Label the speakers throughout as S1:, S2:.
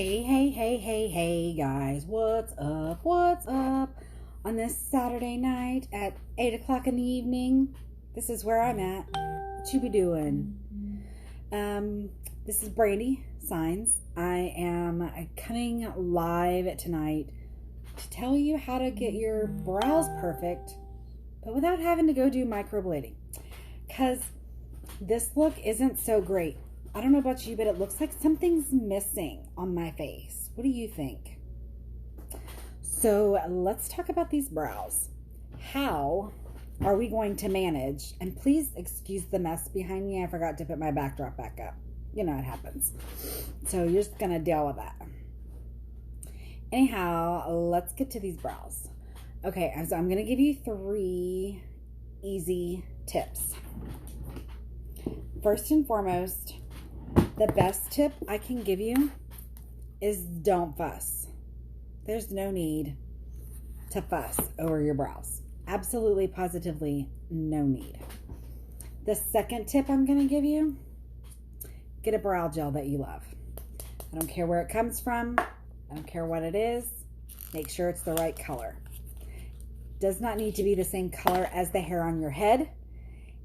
S1: Hey, guys. What's up? What's up? On this Saturday night at 8 o'clock in the evening, this is where I'm at. What you be doing? This is Brandy Signs. I am coming live tonight to tell you how to get your brows perfect, but without having to go do microblading. Because this look isn't so great. I don't know about you, but it looks like something's missing on my face. What do you think? So let's talk about these brows. How are we going to manage? And please excuse the mess behind me. I forgot to put my backdrop back up. You know, it happens. So you're just going to deal with that. Anyhow, let's get to these brows. Okay, so I'm going to give you 3 easy tips. First and foremost, the best tip I can give you is don't fuss. There's no need to fuss over your brows. Absolutely, positively, no need. The second tip I'm going to give you, get a brow gel that you love. I don't care where it comes from. I don't care what it is. Make sure it's the right color. Does not need to be the same color as the hair on your head.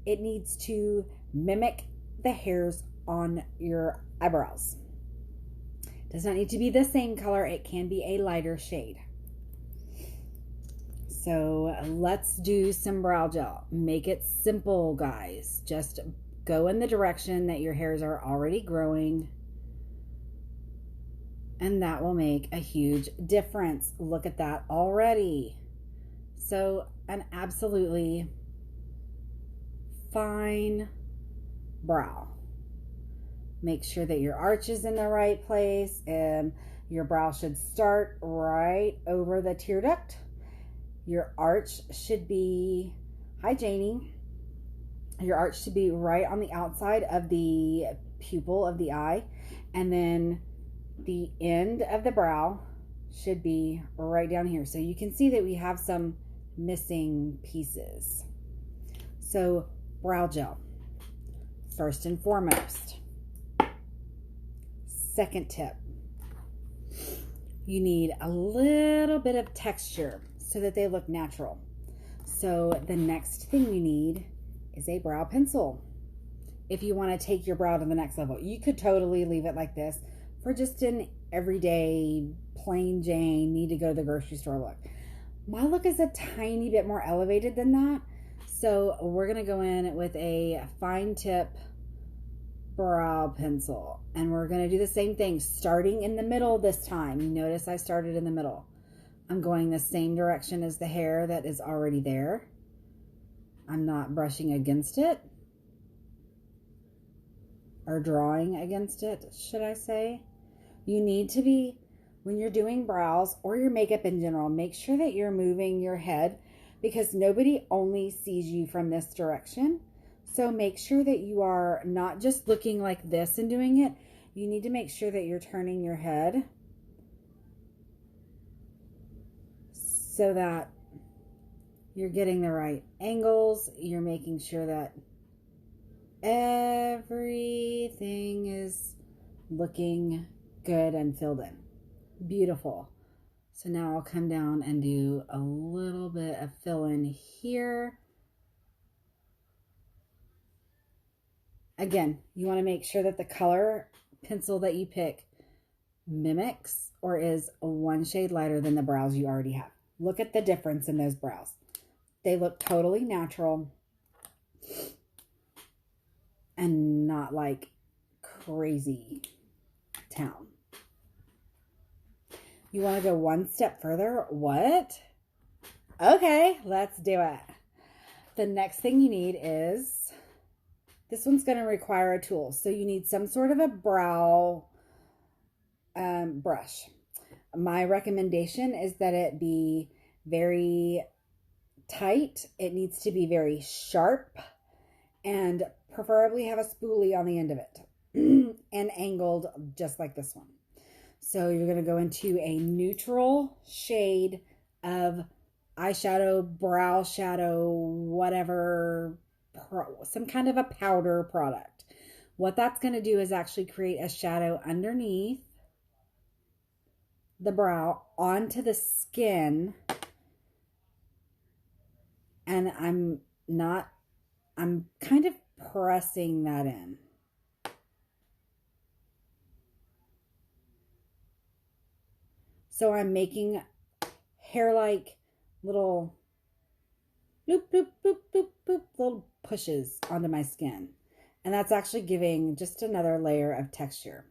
S1: It needs to mimic the hairs on your eyebrows. Does not need to be the same color. It can be a lighter shade. So let's do some brow gel. Make it simple, guys. Just go in the direction that your hairs are already growing, and that will make a huge difference. Look at that already. So an absolutely fine brow. Make sure that your arch is in the right place, and your brow should start right over the tear duct. Your arch should be, hi Janie, your arch should be right on the outside of the pupil of the eye, and then the end of the brow should be right down here. So you can see that we have some missing pieces. So brow gel, first and foremost. Second tip, you need a little bit of texture so that they look natural. So the next thing you need is a brow pencil. If you want to take your brow to the next level, you could totally leave it like this for just an everyday plain Jane, need to go to the grocery store look. My look is a tiny bit more elevated than that. So we're going to go in with a fine tip brow pencil, and we're going to do the same thing, starting in the middle this time. You notice I started in the middle. I'm going the same direction as the hair that is already there. I'm not brushing against it, or drawing against it, should I say. You need to be, when you're doing brows or your makeup in general, make sure that you're moving your head, because nobody only sees you from this direction. So make sure that you are not just looking like this and doing it. You need to make sure that you're turning your head so that you're getting the right angles. You're making sure that everything is looking good and filled in. Beautiful. So now I'll come down and do a little bit of fill in here. Again, you want to make sure that the color pencil that you pick mimics or is 1 shade lighter than the brows you already have. Look at the difference in those brows. They look totally natural and not like crazy town. You want to go one step further? What? Okay, let's do it. The next thing you need is, this one's going to require a tool. So you need some sort of a brow brush. My recommendation is that it be very tight. It needs to be very sharp, and preferably have a spoolie on the end of it and angled just like this one. So you're going to go into a neutral shade of eyeshadow, brow shadow, whatever, some kind of a powder product. What that's going to do is actually create a shadow underneath the brow onto the skin, and I'm kind of pressing that in. So I'm making hair-like little bloop, bloop, bloop, bloop, bloop, little pushes onto my skin. And that's actually giving just another layer of texture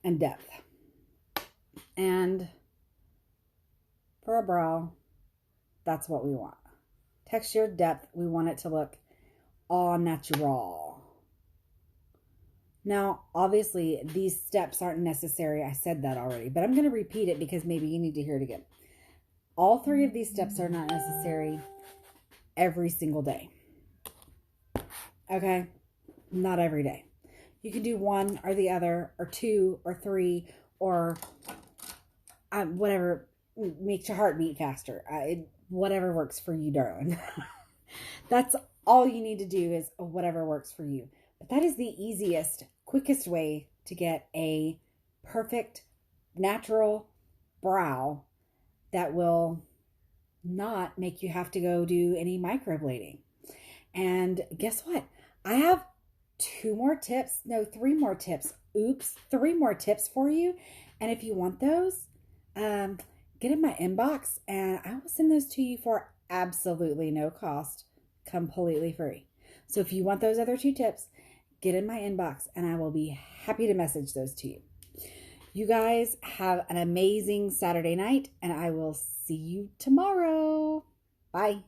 S1: and depth. And for a brow, that's what we want. Texture, depth, we want it to look all natural. Now, obviously, these steps aren't necessary. I said that already, but I'm going to repeat it because maybe you need to hear it again. All 3 of these steps are not necessary every single day. Okay? Not every day. You can do 1 or the other, or 2 or 3, or whatever makes your heart beat faster. Whatever works for you, darling. That's all you need to do, is whatever works for you. But that is the easiest, quickest way to get a perfect, natural brow that will not make you have to go do any microblading. And guess what? I have 3 more tips. Oops, 3 more tips for you. And if you want those, get in my inbox and I will send those to you for absolutely no cost, completely free. So if you want those other 2 tips, get in my inbox and I will be happy to message those to you. You guys have an amazing Saturday night, and I will see you tomorrow. Bye.